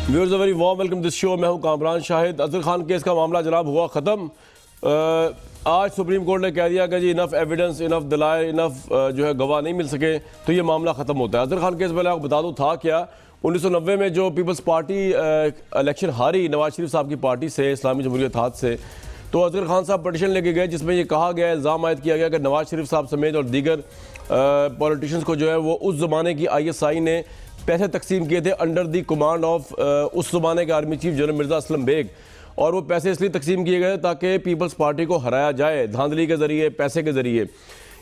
Viewers a very warm welcome this show. मैं हूं Kamran Shahid. Azhar Khan case का मामला जनाब हुआ ख़त्म। आज सुप्रीम कोर्ट ने कह दिया कि जी इनफ एविडेंस, इनफ दलाइल, इनफ जो है गवाह नहीं मिल सके तो ये मामला ख़त्म होता है। अजहर खान केस पहले आपको बता दूँ था क्या, 1990 में जो पीपल्स पार्टी इलेक्शन हारी नवाज शरीफ साहब की पार्टी से, इस्लामी जमहूरियत हाथ से, तो अजहर खान साहब पटिशन लेके गए जिसमें ये कहा गया, इल्ज़ाम आयद किया गया कि नवाज शरीफ साहब समेत और दीगर पॉलिटिशियंस को जो है वो उस ज़माने की ISI ने पैसे तकसीम किए थे अंडर दी कमांड ऑफ उस ज़माने के army chief general Mirza Aslam Beg. और वो पैसे इसलिए तकसीम किए गए ताकि पीपल्स पार्टी को हराया जाए धांधली के ज़रिए, पैसे के ज़रिए।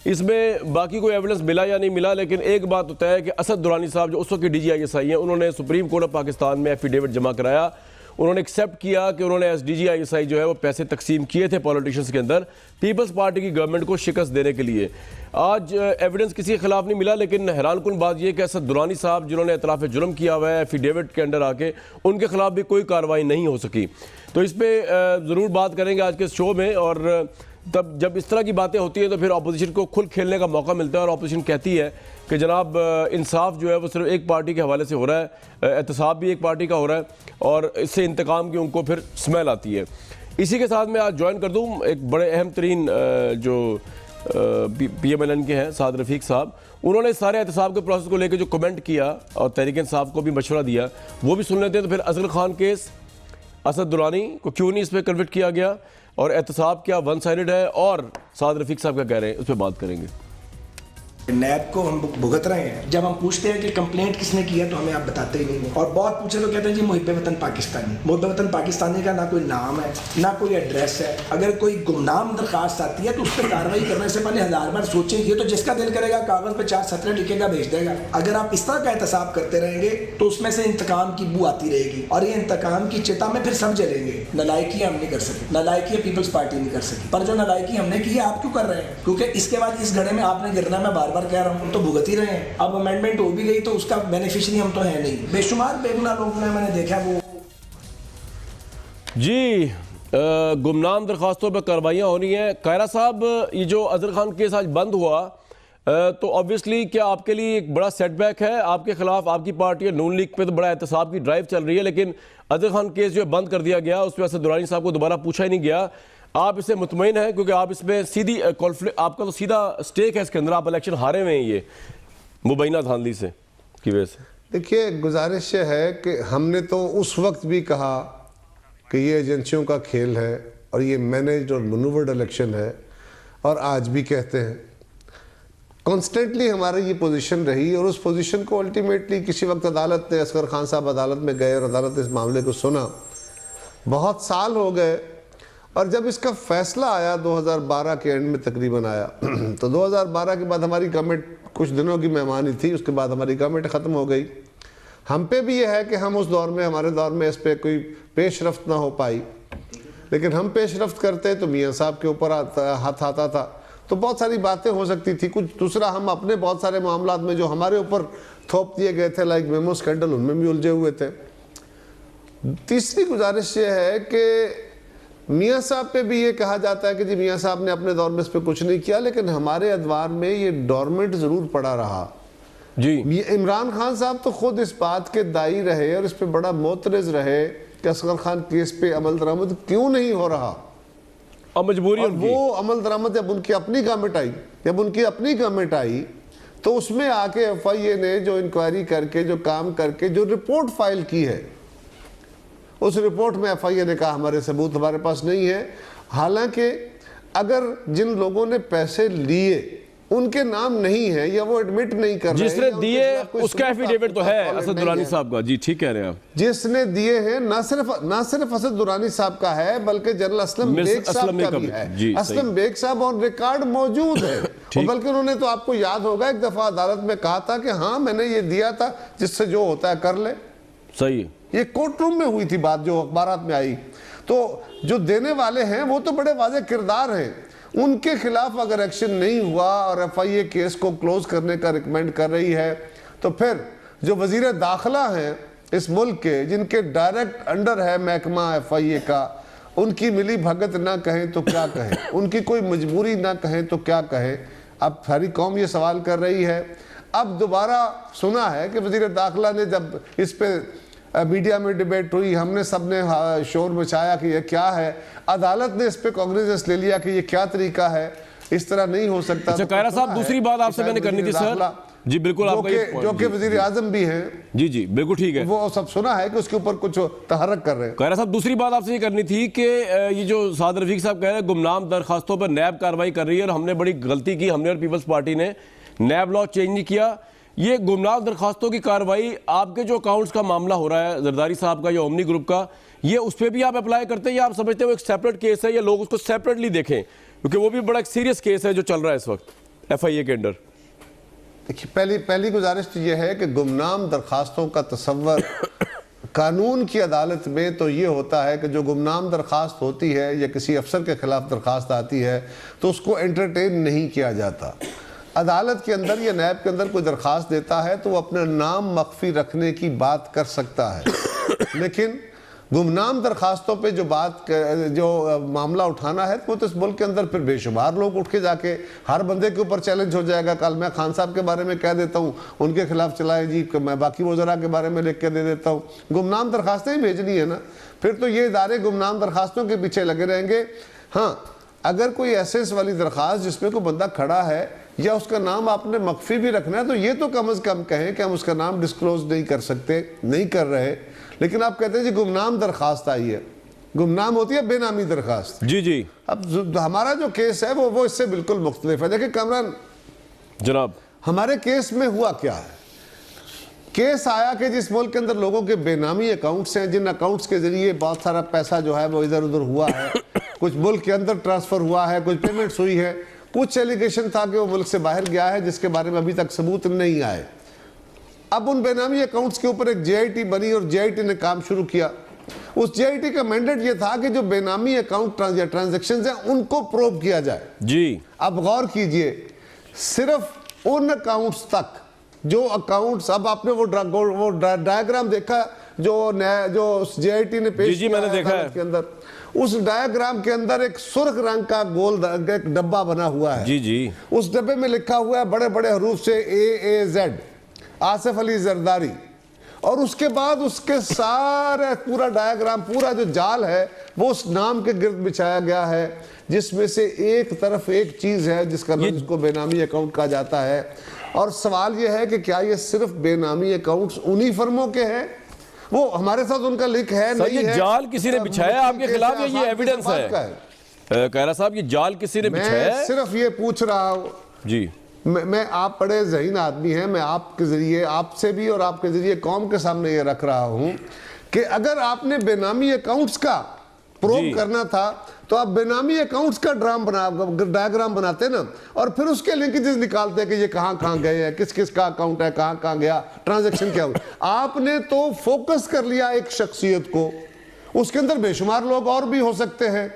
इसमें बाकी कोई एविडेंस मिला या नहीं मिला, लेकिन एक बात तो तय है कि असद दुरानी साहब जो उस वक्त की DG/ISI हैं, उन्होंने सुप्रीम कोर्ट ऑफ पाकिस्तान में एफिडेविट जमा कराया। उन्होंने एक्सेप्ट किया कि उन्होंने SDG/ISI जो है वो पैसे तकसीम किए थे पॉलिटिशियंस के अंदर पीपल्स पार्टी की गवर्नमेंट को शिकस्त देने के लिए। आज एविडेंस किसी के खिलाफ नहीं मिला, लेकिन हैरानकुन बात यह कि असद दुरानी साहब जिन्होंने इतराफ़ जुर्म किया हुआ है एफिडेविट के अंडर आके, उनके खिलाफ भी कोई कार्रवाई नहीं हो सकी। तो इस पर ज़रूर बात करेंगे आज के शो में। और तब जब इस तरह की बातें होती हैं तो फिर अपोजिशन को खुल खेलने का मौका मिलता है और अपोजिशन कहती है कि जनाब इंसाफ जो है वो सिर्फ एक पार्टी के हवाले से हो रहा है, एहतसाब भी एक पार्टी का हो रहा है और इससे इंतकाम की उनको फिर स्मेल आती है। इसी के साथ मैं आज ज्वाइन कर दूँ एक बड़े अहम तरीन जो PMLN के हैं साद रफ़ीक साहब। उन्होंने सारे एहतसाब के प्रोसेस को लेकर जो कमेंट किया और तहरीक इंसाफ को भी मशवरा दिया, वो भी सुन लेते हैं। तो फिर अजहर खान केस, असद दुरानी को क्यों नहीं इस पर कन्विक्ट किया गया और एहतसाब क्या वन साइडेड है, और साद रफ़ीक साहब क्या कह रहे हैं, उस पर बात करेंगे। नैब को हम भुगत रहे हैं। जब हम पूछते हैं कि कंप्लेंट किसने किया तो हमें आप बताते ही नहीं हैं। और बहुत पूछे तो कहते हैं जी मुहिब्बे वतन पाकिस्तानी। मुहिब्बे वतन पाकिस्तानी का ना कोई नाम है ना कोई एड्रेस है। अगर कोई गुमनाम दरखास्त आती है तो उस पर कार्रवाई करने से पहले 1000 बार सोचेंगे। तो जिसका दिल करेगा कागज पे 4 सतरें लिखेगा, भेज देगा। अगर आप इस तरह का एहतसाब करते रहेंगे तो उसमें से इंतकाम की बू आती रहेगी और ये इंतकाम की चिता में फिर सब जलेंगे। नलायकी हम नहीं कर सके, नलायकी पीपल्स पार्टी नहीं कर सकी, पर जो नलायकी हमने की है आप क्यों कर रहे हैं? क्योंकि इसके बाद इस घड़े में आपने गिरना, मैं बार बार कह रहा हूँ, हम तो भुगत ही रहे हैं। अब अमेंडमेंट हो भी गई तो उसका बेनिफिशियरी हम तो है नहीं। बेशुमार बेगुनाह लोगों ने मैंने देखा वो जी गुमनाम दरखास्तों पर कार्रवाइयाँ होनी है। कायरा साहब, ये जो अजहर खान केस आज बंद हुआ तो ऑब्वियसली क्या आपके लिए एक बड़ा सेटबैक है? आपके खिलाफ आपकी पार्टी नून लीग पे तो बड़ा एहतसाब की ड्राइव चल रही है, लेकिन अजहर खान केस जो है बंद कर दिया गया, उस पर असद दुरानी साहब को दोबारा पूछा ही नहीं गया। आप इससे मुतमईन हैं क्योंकि आप इसमें सीधी कॉन्फ्लिक्ट, आपका तो सीधा स्टेक है इसके अंदर, आप इलेक्शन हारे हुए हैं ये मुबैना धांधली से की वजह से। देखिए, गुजारिश है कि हमने तो उस वक्त भी कहा कि ये एजेंसियों का खेल है और ये मैनेज्ड और मनूवर्ड इलेक्शन है, और आज भी कहते हैं। कॉन्स्टेंटली हमारी ये पोजीशन रही और उस पोजीशन को अल्टीमेटली किसी वक्त अदालत ने, असगर खान साहब अदालत में गए और अदालत ने इस मामले को सुना। बहुत साल हो गए और जब इसका फैसला आया 2012 के एंड में तकरीबन आया तो 2012 के बाद हमारी गवर्नमेंट कुछ दिनों की मेहमानी थी, उसके बाद हमारी गवर्नमेंट ख़त्म हो गई। हम पे भी यह है कि हम उस दौर में, हमारे दौर में इस पर कोई पेशरफ्त ना हो पाई, लेकिन हम पेशरफ्त करते तो मियाँ साहब के ऊपर हाथ आता था तो बहुत सारी बातें हो सकती थी। कुछ दूसरा, हम अपने बहुत सारे मामलात में जो हमारे ऊपर थोप दिए गए थे लाइक मेमो स्कैंडल, उनमें भी उलझे हुए थे। तीसरी गुजारिश ये है कि मियाँ साहब पे भी ये कहा जाता है कि जी मियाँ साहब ने अपने दौर में इस पर कुछ नहीं किया, लेकिन हमारे अदवार में ये डोरमेंट ज़रूर पड़ा रहा जी। इमरान खान साहब तो खुद इस बात के दाई रहे और इस पे बड़ा मोतरज़ रहे कि असगर खान केस पे अमल दरामद क्यों नहीं हो रहा। अब मजबूरी और वो अमल दरामद जब उनकी अपनी गवर्नमेंट आई तो उसमें आके FIA ने जो इंक्वायरी करके, जो काम करके, जो रिपोर्ट फाइल की है, उस रिपोर्ट में FIA ने कहा हमारे सबूत हमारे पास नहीं है। हालांकि अगर जिन लोगों ने पैसे लिए उनके नाम नहीं है या वो एडमिट नहीं कर रहे हैं, जिसने दिए उसका एफिडेविट तो है असद दुरानी साहब का। जी ठीक कह रहे हैं आप। जिसने दिए हैं ना सिर्फ असद दुरानी साहब का है बल्कि जनरल असलम बेग साहब का भी है। असलम बेग साहब और रिकॉर्ड मौजूद है। और बल्कि उन्होंने तो, आपको याद होगा, एक दफा अदालत में कहा था कि हाँ मैंने ये दिया था, जिससे जो होता है कर ले। सही है। ये कोर्ट रूम में हुई थी बात, जो अखबारात में आई। तो जो देने वाले हैं वो तो बड़े वाज़ेह किरदार हैं, उनके खिलाफ अगर एक्शन नहीं हुआ और FIA केस को क्लोज करने का रिकमेंड कर रही है, तो फिर जो वजीर दाखिला हैं इस मुल्क के, जिनके डायरेक्ट अंडर है महकमा FIA का, उनकी मिली भगत ना कहें तो क्या कहें, उनकी कोई मजबूरी ना कहें तो क्या कहें। अब सारी कौम ये सवाल कर रही है। अब दोबारा सुना है कि वजीर दाखिला ने जब इस पे मीडिया में डिबेट हुई, हमने सबने शोर मचाया कि ये क्या है, अदालत ने इस पे कॉग्निजेंस ले लिया कि ये क्या तरीका है, इस तरह नहीं हो सकता। अच्छा कायरा साहब, दूसरी बात आपसे मैंने करनी थी सर। जी बिल्कुल, जो कि वजीर आजम भी हैं, जी जी बिल्कुल ठीक है, वो सब सुना है कि उसके ऊपर कुछ तहरक कर रहे हैं। कायरा साहब, दूसरी बात आपसे ये करनी थी कि ये जो साद रफीक साहब कह रहे हैं गुमनाम दरखास्तों पर नैब कार्रवाई कर रही है और हमने बड़ी गलती की, हमने और पीपल्स पार्टी ने नैब लॉ चेंज नहीं किया। ये गुमनाम दरखास्तों की कार्रवाई आपके जो अकाउंट्स का मामला हो रहा है जरदारी साहब का या ओमनी ग्रुप का, ये उस पर भी आप अप्लाई करते हैं या आप समझते हो एक सेपरेट केस है या लोग उसको सेपरेटली देखें, क्योंकि वो भी बड़ा एक सीरियस केस है जो चल रहा है इस वक्त FIA के अंडर? देखिए, पहली गुजारिश तो यह है कि गुमनाम दरखास्तों का तसव्वुर कानून की अदालत में तो ये होता है कि जो गुमनाम दरखास्त होती है या किसी अफसर के खिलाफ दरखास्त आती है तो उसको एंटरटेन नहीं किया जाता। अदालत के अंदर या नैब के अंदर कोई दरखास्त देता है तो वो अपना नाम मख्फी रखने की बात कर सकता है, लेकिन गुमनाम दरखास्तों पे जो मामला उठाना है वो तो इस मुल्क के अंदर फिर बेशुमार लोग उठ के जाके हर बंदे के ऊपर चैलेंज हो जाएगा। कल मैं खान साहब के बारे में कह देता हूँ, उनके खिलाफ चलाए जी, मैं बाकी वज़रा के बारे में लिख के दे देता हूँ। गुमनाम दरखास्तें ही भेजनी है ना, फिर तो ये इदारे गुमनाम दरखास्तों के पीछे लगे रहेंगे। हाँ, अगर कोई एसेस वाली दरखास्त जिसमें कोई बंदा खड़ा है या उसका नाम आपने मख्फी भी रखना है तो ये तो कम अज़ कम कहें कि हम उसका नाम डिस्क्लोज नहीं कर सकते, नहीं कर रहे। लेकिन आप कहते हैं जी गुमनाम दरखास्त आई है, गुमनाम होती है बेनामी दरखास्त। जी जी, अब हमारा जो केस है वो इससे बिल्कुल मुख्तलिफ है। देखिए कामरान जनाब, हमारे केस में हुआ क्या है? केस आया कि जिस मुल्क के अंदर लोगों के बेनामी अकाउंट्स हैं, जिन अकाउंट्स के जरिए बहुत सारा पैसा जो है वो इधर उधर हुआ है, कुछ मुल्क के अंदर ट्रांसफर हुआ है, कुछ पेमेंट्स हुई है, कुछ एलिगेशन था कि वो मुल्क से बाहर गया है जिसके बारे में अभी तक सबूत नहीं आए। अब उन बेनामी अकाउंट्स के ऊपर एक JIT बनी और JIT ने काम शुरू किया। उस JIT का मैंडेट ये था कि जो बेनामी अकाउंट ट्रांजैक्शंस हैं उनको प्रोब किया जाए। जी, अब गौर कीजिए, सिर्फ उन अकाउंट्स तक जो अकाउंट्स, अब आपने वो डायग्राम देखा जो JIT ने पेश किया मैंने देखा है के अंदर, उस डायग्राम के अंदर एक सुर्ख रंग का गोल एक डब्बा बना हुआ है। जी जी, उस डब्बे में लिखा हुआ है बड़े बड़े हरूफ से AAZ, आसिफ अली जरदारी, और उसके बाद उसके सारे पूरा डायग्राम, पूरा जो जाल है वो उस नाम के गिर्द बिछाया गया है, जिसमें से एक तरफ एक चीज है जिसका नाम, जिसको बेनामी अकाउंट कहा जाता है। और सवाल यह है कि क्या ये सिर्फ बेनामी अकाउंट्स उन्हीं फर्मों के हैं? वो हमारे साथ उनका लिंक है नहीं है? जाल किसी ने बिछाया आपके खिलाफ या ये एविडेंस है? कायरा साहब, ये जाल किसी ने बिछाया है? सिर्फ ये पूछ रहा हूँ जी, मैं आप बड़े ज़हीन आदमी हैं, मैं आपके जरिए, आपसे भी और आपके जरिए कौम के सामने ये रख रहा हूं कि अगर आपने बेनामी अकाउंट्स का प्रूव करना था तो आप बेनामी अकाउंट्स का डायग्राम बनाते ना, और फिर उसके लिंकेजेस निकालते कि ये कहां कहां गए हैं, किस किस का अकाउंट है, कहां कहां गया, ट्रांजैक्शन क्या हुआ। आपने तो फोकस कर लिया एक शख्सियत को, उसके अंदर बेशुमार लोग और भी हो सकते हैं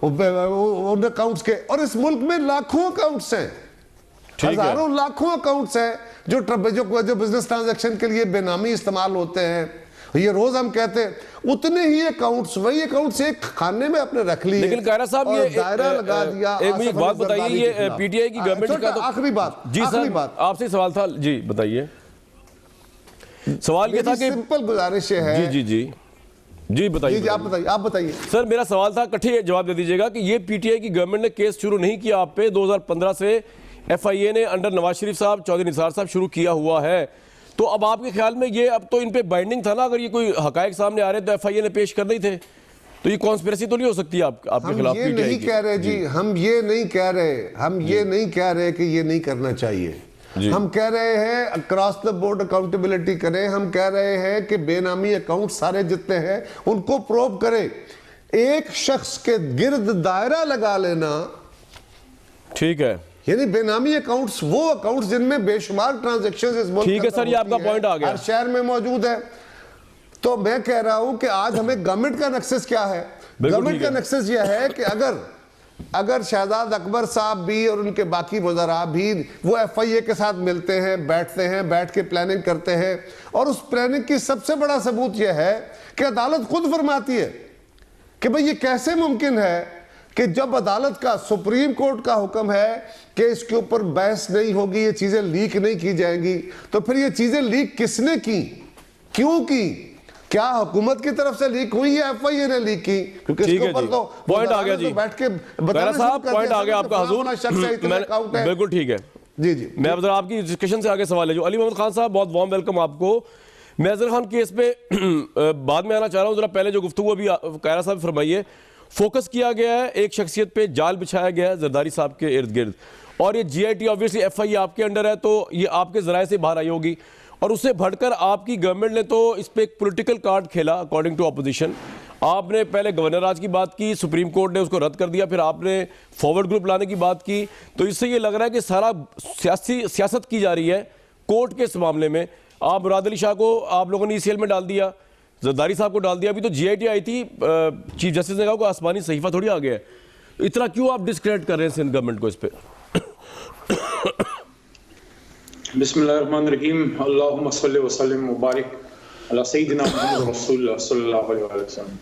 उन अकाउंट्स के, और इस मुल्क में लाखों अकाउंट्स हैं, हजारों लाखों अकाउंट्स हैं जो बिजनेस ट्रांजैक्शन के लिए बेनामी इस्तेमाल होते हैं। ये रोज हम कहते हैं उतने ही अकाउंट्स, वही अकाउंट्स एक खाने में आपने रख लिए। लेकिन कायरा साहब, ये दायरा लगा दिया। एक बात बताइए, ये PTI की गवर्नमेंट का तो आखिरी बात, जी सर, आपसे सवाल था, जी बताइए। सवाल ये था कि सिंपल गुजारिश है। जी जी जी जी बताइए, आप बताइए सर। मेरा सवाल था, इकट्ठे जवाब दे दीजिएगा कि ये PTI की गवर्नमेंट ने केस शुरू नहीं किया आप पे, 2015 से FIA ने अंडर नवाज शरीफ साहब, चौधरी निसार साहब शुरू किया हुआ है, तो अब आपके ख्याल में ये अब तो इन पे बाइंडिंग था ना? अगर ये कोई हकायक सामने आ रहे तो FIA ने पेश करने ही थे, तो ये कॉन्स्पिरेसी तो नहीं हो सकती आपके खिलाफ? हम ये नहीं कह रहे जी, हम ये नहीं कह रहे कि ये नहीं करना चाहिए। हम कह रहे हैं अक्रॉस द बोर्ड अकाउंटेबिलिटी करें। हम कह रहे हैं कि बेनामी अकाउंट सारे जितने हैं उनको प्रोब करें। एक शख्स के गिर्द दायरा लगा लेना, ठीक है, यानी बेनामी अकाउंट्स वो अकाउंट्स जिनमें बेशुमार ट्रांजैक्शंस इस मुल्क, ठीक है सर, ये आपका पॉइंट आ गया, हर शहर में मौजूद है। तो मैं कह रहा हूं कि आज हमें गवर्नमेंट का नक्सस क्या है? गवर्नमेंट का नक्सस यह है कि अगर शहजाद अकबर साहब भी और उनके बाकी वज़रा भी वो FIA के साथ मिलते हैं, बैठते हैं, बैठ के प्लानिंग करते हैं, और उस प्लानिंग की सबसे बड़ा सबूत यह है कि अदालत खुद फरमाती है कि भाई ये कैसे मुमकिन है कि जब अदालत का, सुप्रीम कोर्ट का हुक्म है कि इसके ऊपर बहस नहीं होगी, ये चीजें लीक नहीं की जाएंगी, तो फिर ये चीजें लीक किसने की, क्यों की? क्या हुकूमत की तरफ से लीक हुई है, FIA ने लीक की? क्योंकि ठीक इसके है ऊपर जी, तो पॉइंट आ गया जी, बैठ के खैरा साहब पॉइंट आ गया आपका हुजूर, बिल्कुल ठीक है जी जी। मैं अब जरा आपकी डिस्कशन से आगे सवाल है जो अली मोहम्मद खान साहब, बहुत वार्म वेलकम आपको। मैं अजहर खान केस पे बाद में आना चाह रहा हूँ, जरा पहले जो गुफ्तगू अभी खैरा साहब फरमाइए, फोकस किया गया है एक शख्सियत पे, जाल बिछाया गया है जरदारी साहब के इर्द गिर्द, और ये GIT ऑब्वियसली FIA आपके अंडर है तो ये आपके जराए से बाहर आई होगी, और उससे बढ़कर आपकी गवर्नमेंट ने तो इस पर एक पोलिटिकल कार्ड खेला अकॉर्डिंग टू अपोजिशन। आपने पहले गवर्नर राज की बात की, सुप्रीम कोर्ट ने उसको रद्द कर दिया, फिर आपने फॉरवर्ड ग्रुप लाने की बात की, तो इससे ये लग रहा है कि सारा सियासत की जा रही है कोर्ट के इस मामले में। आप मुराद अली शाह को आप लोगों ने ECL में डाल दिया, जरदारी साहब को डाल दिया, अभी तो GIT आई थी, चीफ जस्टिस ने कहा कोई आसमानी सहीफा थोड़ी आ गया है, इतना क्यों आप डिस्क्रेडिट कर रहे हैं सिंध गवर्नमेंट को इस पर? बिस्मिल्लाहिर्रहमानिर्रहीम, अल्लाहुम्मा सल्लि व सल्लिम व बारिक अला सय्यिदिना मुहम्मद रसूलुल्लाह सल्लल्लाहु अलैहि वसल्लम।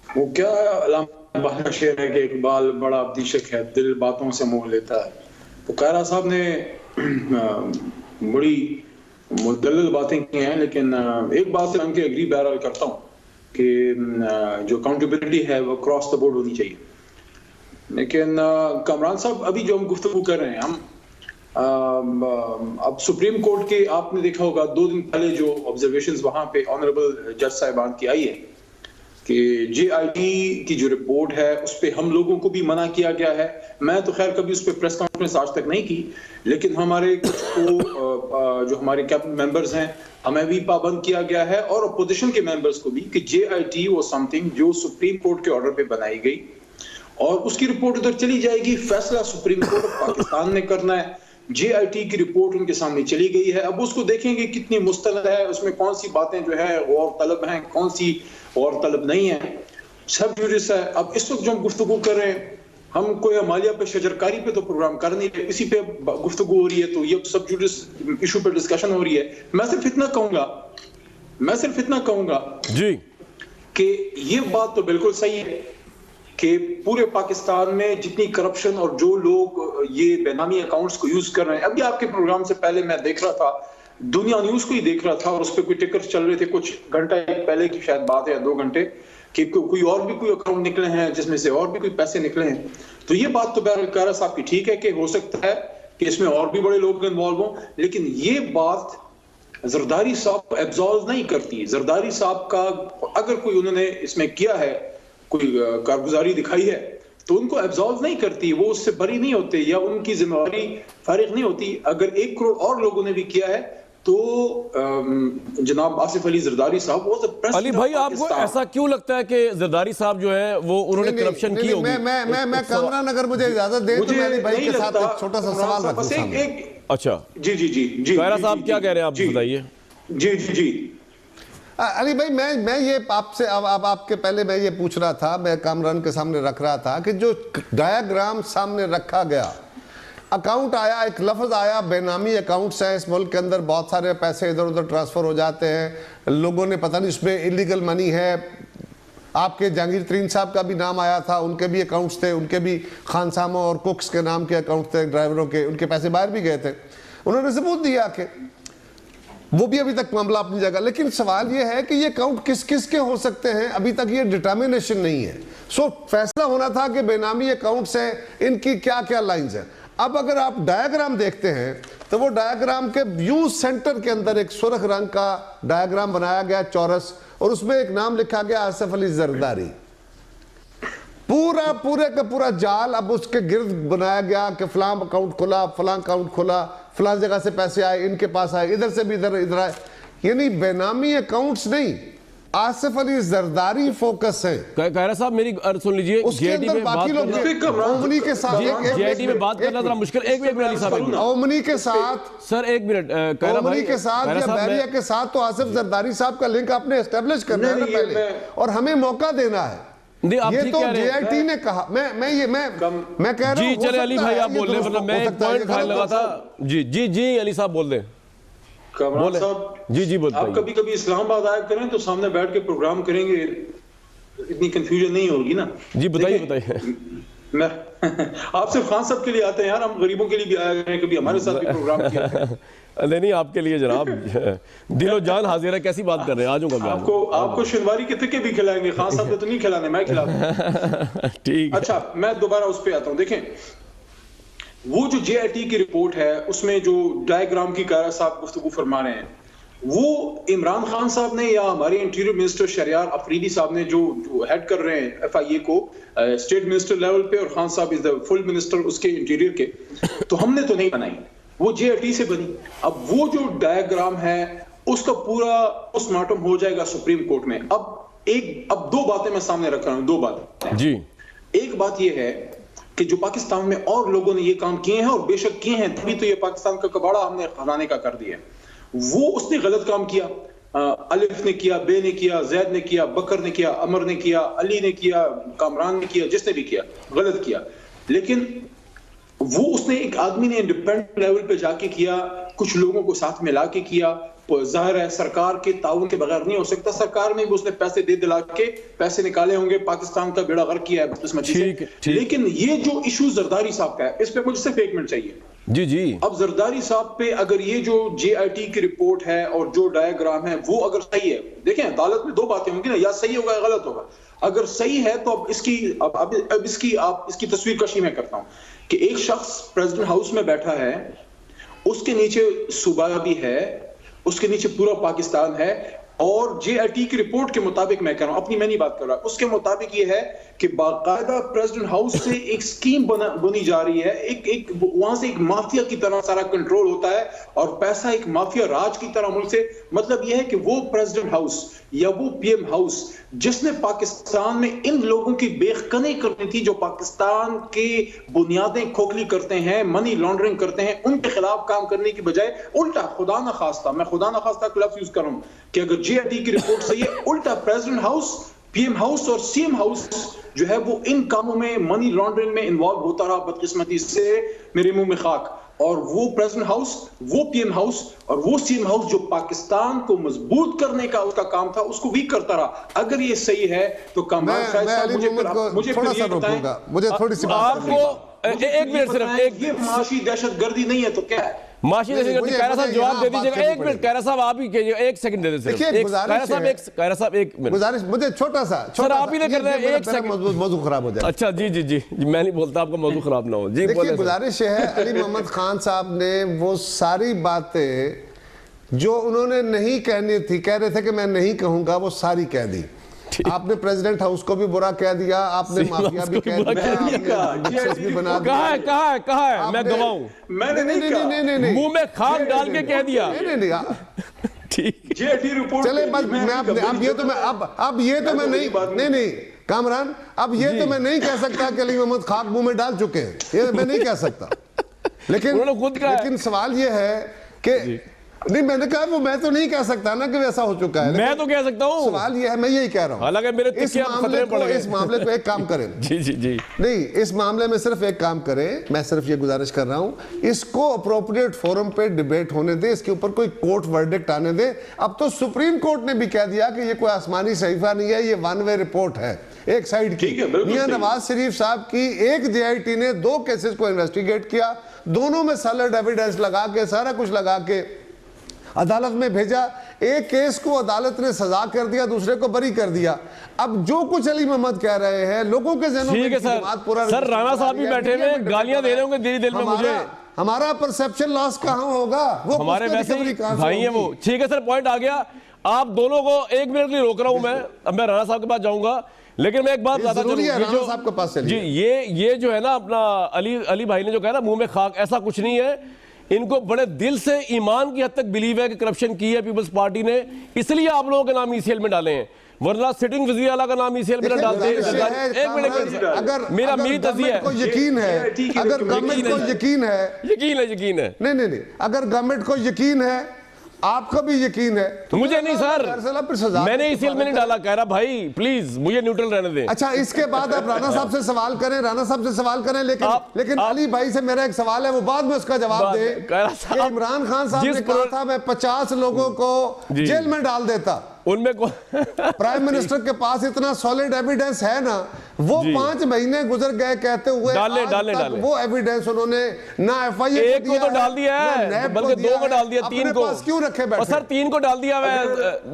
वो क्या अल्लाह का शेर है कि इकबाल बड़ा अब्दीशक है, दिल बातों से मोह लेता है। तो खैरा साहब ने बड़ी मुदल्लल बातें की हैं, लेकिन एक बात से उनके एग्री बहरहाल करता हूँ कि जो अकाउंटेबिलिटी है वो क्रॉस द बोर्ड होनी चाहिए। लेकिन कामरान साहब, अभी जो हम गुफ्तगू कर रहे हैं, हम अब सुप्रीम कोर्ट के आपने देखा होगा 2 दिन पहले जो ऑब्जर्वेशंस वहां पे ऑनरेबल जज साहिबान की आई है कि GIT की जो रिपोर्ट है उस पे हम लोगों को भी मना किया गया है। मैं तो खैर कभी उस पे प्रेस कॉन्फ्रेंस आज तक नहीं की, लेकिन हमारे कुछ को जो हमारे कैबिनेट मेंबर्स हैं हमें भी पाबंद किया गया है, और अपोजिशन के मेंबर्स को भी, कि GIT वो समथिंग जो सुप्रीम कोर्ट के ऑर्डर पे बनाई गई और उसकी रिपोर्ट उधर चली जाएगी। फैसला सुप्रीम कोर्ट ऑफ पाकिस्तान ने करना है। GIT की रिपोर्ट उनके सामने चली गई है, अब उसको देखेंगे कितनी मुस्तनद है, उसमें कौन सी बातें जो है और तलब हैं, कौन सी और तलब नहीं है, सब जुडिस है। अब इस वक्त जो हम गुफ्तगू कर रहे हैं, हम कोई मालिया पे शजरकारी पे तो प्रोग्राम कर नहीं रहे, इसी पे गुफ्तगू हो रही है, तो ये सब जुडिस इशू पे डिस्कशन हो रही है। मैं सिर्फ इतना कहूंगा जी कि ये बात तो बिल्कुल सही है कि पूरे पाकिस्तान में जितनी करप्शन और जो लोग ये बेनामी अकाउंट्स को यूज कर रहे हैं, अभी आपके प्रोग्राम से पहले मैं देख रहा था, दुनिया न्यूज को ही देख रहा था, और उस पर कोई टिकट चल रहे थे, कुछ घंटा पहले की शायद बात है, 2 घंटे, कि कोई और भी कोई अकाउंट निकले हैं जिसमें से और भी कोई पैसे निकले हैं। तो ये बात तो बहरहाल खैरा साहब की ठीक है कि हो सकता है कि इसमें और भी बड़े लोग इन्वॉल्व हों, लेकिन ये बात जरदारी साहब को एब्जॉल्व नहीं करती। जरदारी साहब का अगर कोई उन्होंने इसमें किया है, कोई कारगुजारी दिखाई है, तो उनको एब्जॉल्व नहीं करती, वो उससे बरी नहीं होते या उनकी जिम्मेवारी फारिग नहीं होती। अगर 1 करोड़ और लोगों ने भी किया है तो जनाब आसिफ अली जरदारी साहब, वो अली भाई आपको ऐसा क्यों लगता है कि जरदारी साहब जो है वो उन्होंने करप्शन की होगी? मैं कामरान, अगर मुझे इजाजत दे तो मैं अली भाई के साथ एक छोटा सा सवाल रखूं। अच्छा जी खैरा साहब क्या कह रहे हैं, आप बताइए। जी अली भाई, मैं ये आपसे अब आपके पहले मैं ये पूछ रहा था, मैं कामरान के सामने रख रहा था कि जो डायग्राम सामने रखा गया, अकाउंट आया, एक लफ्ज़ आया, बेनामी अकाउंट्स हैं इस मुल्क के अंदर, बहुत सारे पैसे इधर उधर ट्रांसफ़र हो जाते हैं, लोगों ने पता नहीं उसमें इलीगल मनी है। आपके जहांगीर तरीन साहब का भी नाम आया था, उनके भी अकाउंट्स थे, उनके भी खानसामा और कुक्स के नाम के अकाउंट थे, ड्राइवरों के, उनके पैसे बाहर भी गए थे। उन्होंने सबूत दिया कि वो भी अभी तक मामला अपनी जगह, लेकिन सवाल ये है कि ये अकाउंट किस किस के हो सकते हैं, अभी तक ये डिटर्मिनेशन नहीं है। सो फैसला होना था कि बेनामी अकाउंट्स हैं, इनकी क्या क्या लाइंस हैं। अब अगर आप डायग्राम देखते हैं तो वो डायग्राम के व्यू सेंटर के अंदर एक सुर्ख रंग का डायग्राम बनाया गया, चौरस, और उसमें एक नाम लिखा गया आसिफ अली जरदारी। पूरे का पूरा जाल अब उसके गिर्द बनाया गया कि फलां अकाउंट खुला, फलां अकाउंट खुला, फलां जगह से पैसे आए, इनके पास आए, इधर से भी इधर आए, यानी बेनामी अकाउंट्स नहीं, आसिफ अली जरदारी फोकस है। खैरा साहब मेरी सुन लीजिए, GIT में बाकी लोग ओमनी के साथ GIT में बात करना जरा मुश्किल। एक मिनट अली साहब, ओमनी के साथ सर, एक मिनट, ओमनी के साथ या बैरिया के साथ तो आसिफ जरदारी साहब का लिंक आपने एस्टेब्लिश करना है ना पहले, और हमें मौका देना है। ये तो GIT ने कहा, मैं कह रहा हूं। जी चले अली भाई आप बोल रहे, मतलब मैं एक पॉइंट उठाने लगा था। जी अली साहब बोल रहे। कामरान साहब जी बोलते आप कभी कभी इस्लामाबाद आया करें तो सामने बैठ के प्रोग्राम करेंगे, इतनी कंफ्यूजन नहीं होगी ना। जी बताइए। मैं आप सिर्फ खान साहब के लिए आते हैं यार, हम गरीबों के लिए भी आए हैं, कभी हमारे साथ भी प्रोग्राम किया है। नहीं आपके लिए जनाब, दिलो जान हाजिर है, कैसी बात कर रहे हैं, आ जाऊंगा मैं। आपको शनिवारी के टिक्के भी खिलाएंगे, खान साहब ने तो नहीं खिलाने, मैं खिलाऊंगा। ठीक। अच्छा, मैं दोबारा उस पे आता हूं। देखें, वो जो JIT की रिपोर्ट है उसमें जो डायग्राम की कारा साहब गुफ्तगू फरमा रहे हैं, वो इमरान खान साहब ने या हमारे इंटीरियर मिनिस्टर शहरियार अफरीदी साहब ने जो हेड कर रहे हैं FIA को स्टेट मिनिस्टर लेवल पे, और खान साहब इज द फुल मिनिस्टर उसके इंटीरियर के, तो हमने तो नहीं बनाई, वो JIT से बनी। अब वो जो डायग्राम है उसका पूरा पोस्टमार्टम हो जाएगा सुप्रीम कोर्ट में। अब दो बातें मैं सामने रख रहा हूं, दो बातें जी। एक बात ये है कि जो पाकिस्तान में और लोगों ने ये काम किए हैं, और बेशक किए हैं, तभी तो ये पाकिस्तान का कबाड़ा हमने खजाने का कर दिया। वो उसने गलत काम किया, अलिफ ने किया, बे ने किया, जैद ने किया, बकर ने किया, अमर ने किया, अली ने किया, कामरान ने किया, जिसने भी किया गलत किया। लेकिन वो उसने एक आदमी ने इंडिपेंडेंट लेवल पे जाके किया, कुछ लोगों को साथ मिला के किया। जाहिर है सरकार के ताउन के बगैर नहीं हो सकता, सरकार में भी उसने पैसे दे दिला के पैसे निकाले होंगे, पाकिस्तान का बेड़ा गर्क किया है बदकिस्मती से। लेकिन ये जो इशू जरदारी साहब का है, इस पे मुझे सिर्फ 1 मिनट चाहिए जी। अब जरदारी साहब पे अगर ये जो JIT की रिपोर्ट है और जो डायग्राम है वो अगर सही है, देखें अदालत में दो बातें होंगी ना, या सही होगा या गलत होगा। अगर सही है तो अब इसकी तस्वीर कशी मैं करता हूं कि एक शख्स प्रेसिडेंट हाउस में बैठा है, उसके नीचे सूबा भी है, उसके नीचे पूरा पाकिस्तान है, और JIT की रिपोर्ट के मुताबिक मैं कह रहा हूं, अपनी मैं नहीं बात कर रहा, उसके मुताबिक ये है कि बाकायदा प्रेसिडेंट हाउस से एक स्कीम बनी जा रही है, एक वहां से एक माफिया की तरह सारा कंट्रोल होता है, और पैसा एक माफिया राज की तरह मुल्क से। मतलब यह है कि वो प्रेसिडेंट हाउस या वो PM हाउस जिसने पाकिस्तान में इन लोगों की बेखनी करनी थी, जो पाकिस्तान के बुनियादें खोखली करते हैं, मनी लॉन्ड्रिंग करते हैं, उनके खिलाफ काम करने की बजाय उल्टा, खुदा न खास्ता, मैं खुदा न खास्ता का लफ्ज यूज कर रहा हूं कि अगर JIT की रिपोर्ट सही है, उल्टा प्रेसिडेंट हाउस, PM हाउस और CM हाउस जो है वो इन कामों में, मनी लॉन्ड्रिंग में इन्वॉल्व होता रहा बदकिस्मती से, मेरे मुंह में खाक। और वो प्रेसिडेंट हाउस, वो PM हाउस और वो CM हाउस जो पाकिस्तान को मजबूत करने का उसका काम था, उसको वीक करता रहा। अगर ये सही है तो कामरान शाहिद साहब मुझे थोड़ा सा रोकूंगा, मुझे थोड़ी सी बात आपको 1 मिनट सिर्फ, ये माशी दहशतगर्दी नहीं है तो क्या है? माशी दहशतगर्दी? कैरा साहब जवाब दे दीजिएगा। 1 मिनट कैरा साहब आप ही कीजिए, 1 सेकंड दे दीजिए। कैरा साहब 1 मिनट गुजारिश, मुझे छोटा सा आप ही ने करना है, 1 सेकंड, मौजू खराब हो जाए। अच्छा जी, मैं नहीं बोलता आपका मौजू खराब ना हो जी। देखिए गुजारिश है, अली मोहम्मद खान साहब ने वो सारी बातें जो उन्होंने नहीं कहनी थी, कह रहे थे कि मैं नहीं कहूंगा, वो सारी कह दी। आपने प्रेसिडेंट हाउस को भी बुरा कह दिया, आपने माफिया भी कह दिया, भी बना दिया। कहा है मैं गवाऊं? मैंने नहीं, मुंह में खाक डाल के कह दिया। नहीं ठीक, JIT रिपोर्ट चले बस मैं अब ये तो मैं नहीं कामरान, अब ये तो मैं नहीं कह सकता कि अली मोहम्मद खाक मुंह में डाल चुके हैं, ये मैं नहीं कह सकता। लेकिन सवाल ये है कि नहीं, मैंने कहा वो मैं तो नहीं कह सकता ना कि वैसा हो चुका है। मैं तो कह सकता हूँ। सवाल ये है, मैं यही कह रहा हूँ, हालांकि मेरे इस मामले को एक काम करें जी नहीं, इस मामले में सिर्फ एक काम करें, मैं सिर्फ ये गुजारिश कर रहा हूँ, इसको अप्रोप्रिएट फोरम पे डिबेट होने दे, इसके ऊपर कोई कोर्ट वर्डिक्ट आने दे। अब तो सुप्रीम कोर्ट ने भी कह दिया कि ये कोई आसमानी सहीफा नहीं है, ये 1 वे रिपोर्ट है, एक साइड की। मियां नवाज शरीफ साहब की एक JIT ने 2 केसेस को इन्वेस्टिगेट किया, दोनों में सॉलिड एविडेंस लगा के, सारा कुछ लगा के अदालत में भेजा। एक केस को अदालत ने सजा कर दिया, दूसरे को बरी कर दिया। अब जो कुछ अली मोहम्मद कह रहे हैं, लोगों के ज़हनों में सर राणा साहब भी बैठे हुए गालियां दे रहे होंगे दिल में। मुझे हमारा परसेप्शन लॉस कहां होगा? वो हमारे वैसे ही भाई है वो। ठीक है सर, पॉइंट आ गया। आप दोनों को 1 मिनट के लिए रोक रहा हूं मैं, अब मैं राणा साहब के पास जाऊंगा, लेकिन मैं एक बात बताता चलूं जी, ये जो है ना अपना अली भाई ने जो कहा ना मुंह में खाक, ऐसा कुछ नहीं है। इनको बड़े दिल से ईमान की हद तक बिलीव है कि करप्शन की है पीपल्स पार्टी ने, इसलिए आप लोगों के नाम ECL में डाले हैं, वरना सिटिंग वज़ीर आला का नाम ECL में डालते हैं। 1 मिनट, अगर मेरी तस्वीर को यकीन है, अगर गवर्नमेंट को यकीन है नहीं, अगर गवर्नमेंट को यकीन है, आपको भी यकीन है तो मुझे नहीं सर, मैंने ECL में नहीं डाला। कह रहा भाई प्लीज मुझे न्यूट्रल रहने दें। अच्छा, इसके बाद आप राणा साहब से सवाल करें, लेकिन अली भाई से मेरा एक सवाल है, वो बाद में उसका जवाब दे। इमरान खान साहब ने कहा था मैं 50 लोगों को जेल में डाल देता, उनमें प्राइम मिनिस्टर के पास इतना सॉलिड एविडेंस है ना, वो 5 महीने गुजर गए कहते हुए डाले। वो एविडेंस उन्होंने ना FIA एक को तो डाल दिया है, बल्कि 2 को डाल दिया, 3 को क्यों रखे बैठे? और सर 3 को डाल दिया है।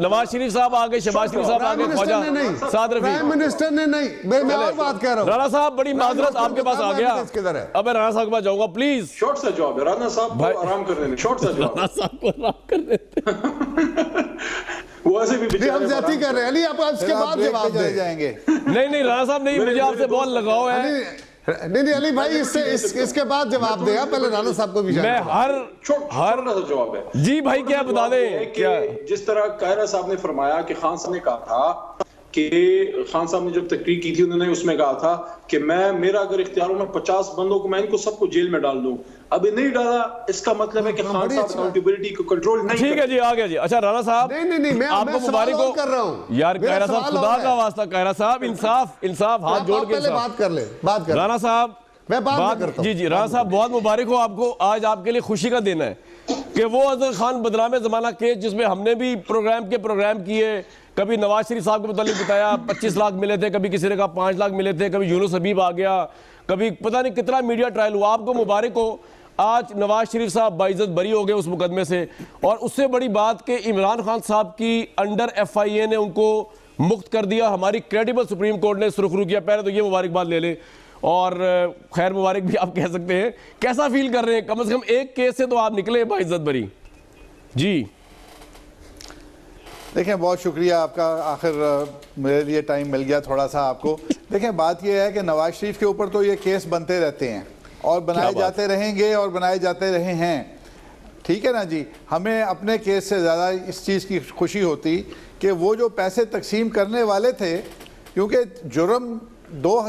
नवाज शरीफ साहब आगे, शहबाज शरीफ साहब आगे, ख्वाजा साद रफीक। प्राइम मिनिस्टर ने नहीं, मैं और बात कह रहा हूँ। राणा साहब बड़ी माजरत आपके पास आ गया। अब मैं राणा साहब के पास जाऊंगा, प्लीज। शॉर्ट सा जवाब है राणा साहब को, आराम करने दें। शॉर्ट सा जवाब राणा साहब को आराम कर देते। वो ऐसे भी हम जाती कर रहे हैं अली, आप इसके बाद जवाब दे जाएंगे। नहीं राणा साहब नहीं, मुझे आपसे बहुत लगाव है। नहीं अली भाई, इसके बाद जवाब देगा, पहले राणा साहब को भी मैं हर जवाब है जी भाई, क्या बता दें क्या? जिस तरह कायरा साहब ने फरमाया कि खान साहब ने कहा था कि खान साहब ने जब तकरीर की थी, उन्होंने उसमें कहा था कि मेरा अगर इख्तियार हो, मैं 50 बंदों को, मैं इनको सबको जेल में डाल दूं। अभी नहीं डाला, इसका मतलब है कि खान साहब अकाउंटेबिलिटी को कंट्रोल नहीं। ठीक है जी, आ गया जी। अच्छा राणा साहब, नहीं मैं आपको मुबारक हो कर रहा हूं यार। कायरा साहब, खुदा का वास्ता, कायरा साहब इंसाफ हाथ जोड़ के बात कर राणा साहब, मैं बात करता हूं। जी राणा साहब, बहुत मुबारक हो आपको। आज आपके लिए खुशी का दिन है कि वो अजहर खान बदनाम जमाना केस, जिसमें हमने भी प्रोग्राम किए, कभी नवाज शरीफ साहब के मुतालिक बताया 25 लाख मिले थे, कभी किसी ने कहा 5 लाख मिले थे, कभी यूनुस हबीब आ गया, कभी पता नहीं कितना मीडिया ट्रायल हुआ। आपको मुबारक हो, आज नवाज शरीफ साहब बाइज्जत बरी हो गए उस मुकदमे से। और उससे बड़ी बात कि इमरान खान साहब की अंडर FIA ने उनको मुक्त कर दिया। हमारी क्रेडिबल सुप्रीम कोर्ट ने सुरखरू किया। पहले तो ये मुबारकबाद ले लें, और खैर मुबारक भी आप कह सकते हैं। कैसा फील कर रहे हैं? कम से कम एक केस से तो आप निकले बाइज्जत बरी। जी देखें, बहुत शुक्रिया आपका, आखिर मेरे लिए टाइम मिल गया थोड़ा सा आपको। देखें, बात यह है कि नवाज शरीफ के ऊपर तो ये केस बनते रहते हैं और बनाए जाते रहेंगे और बनाए जाते रहे हैं, ठीक है ना जी। हमें अपने केस से ज़्यादा इस चीज़ की खुशी होती कि वो जो पैसे तकसीम करने वाले थे, क्योंकि जुर्म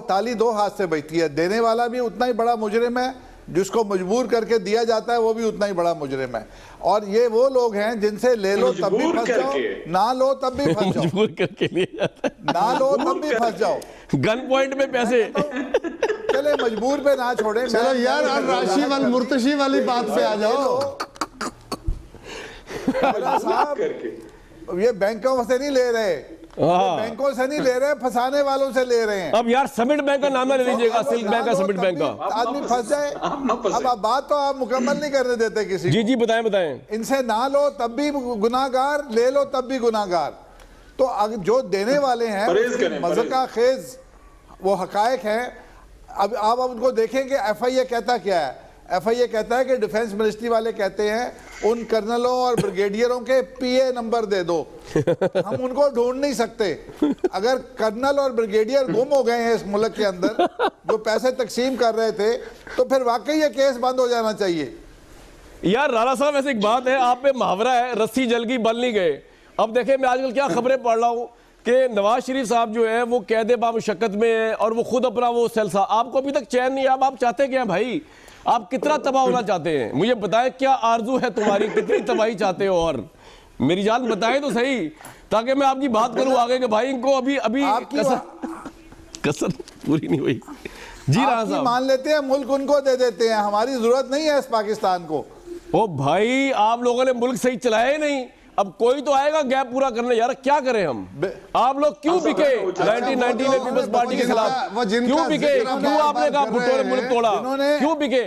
ताली दो हाथ से बजती है, देने वाला भी उतना ही बड़ा मुजरिम है, जिसको मजबूर करके दिया जाता है वो भी उतना ही बड़ा मुजरिम है। और ये वो लोग हैं जिनसे ले लो तब भी फंस जाओ, ना लो तब भी फंस जाओ, मजबूर करके लिए जाता है, ना लो तब भी फंस जाओ, गन पॉइंट में पैसे। चले मजबूर पे ना छोड़े। चलो यार, अब राशि वाली मुर्तशी वाली बात पे आ जाओ। साहब, ये बैंकों से नहीं ले रहे, बैंकों से नहीं ले रहे, फंसाने वालों से ले रहे हैं। अब यार समिट बैंक का नाम ना ले लीजिएगा, सिल्क बैंक का, समिट बैंक का। आदमी फंस जाए। अब आप बात तो आप मुकम्मल नहीं करने देते किसी को। जी बताएं। इनसे ना लो तब भी गुनाहगार, ले लो तब भी गुनाहगार। तो जो देने वाले हैं मज़का खेज वो हकायक हैं। अब आप उनको देखें कि FIA कहता क्या है। FIA कहता है कि डिफेंस मिनिस्ट्री वाले कहते हैं उन कर्नलों और ब्रिगेडियरों के PA नंबर दे दो, हम उनको ढूंढ नहीं सकते। अगर कर्नल और ब्रिगेडियर गुम हो गए हैं इस मुल्क के अंदर जो पैसे तकसीम कर रहे थे, तो फिर वाकई ये केस बंद हो जाना चाहिए। यार राणा साहब, ऐसी एक बात है, आप पे मुहावरा है, रस्सी जल गई बल नहीं गए। अब देखें, मैं आजकल क्या खबरें पढ़ रहा हूँ कि नवाज शरीफ साहब जो है वो कैदे बामुशक्कत में है और वो खुद अपना वो सेल्सा, आपको अभी तक चैन नहीं है। अब आप चाहते क्या भाई? आप कितना तबाह होना चाहते हैं? मुझे बताएं, क्या आरजू है तुम्हारी, कितनी तबाही चाहते हो? और मेरी जान बताएं तो सही, ताकि मैं आपकी बात करूं आगे कि भाई इनको अभी कसर पूरी नहीं हुई। जी राणा साहब, मान लेते हैं मुल्क उनको दे देते हैं, हमारी जरूरत नहीं है इस पाकिस्तान को। ओ भाई, आप लोगों ने मुल्क सही चलाया ही नहीं, अब कोई तो आएगा गैप पूरा करने। यार क्या करें हम? आप लोग क्यों बिके 1990 में पीपल्स पार्टी के खिलाफ? क्यों बिके? क्यों आपने कहा भुट्टो ने मुल्क तोड़ा? क्यों बिके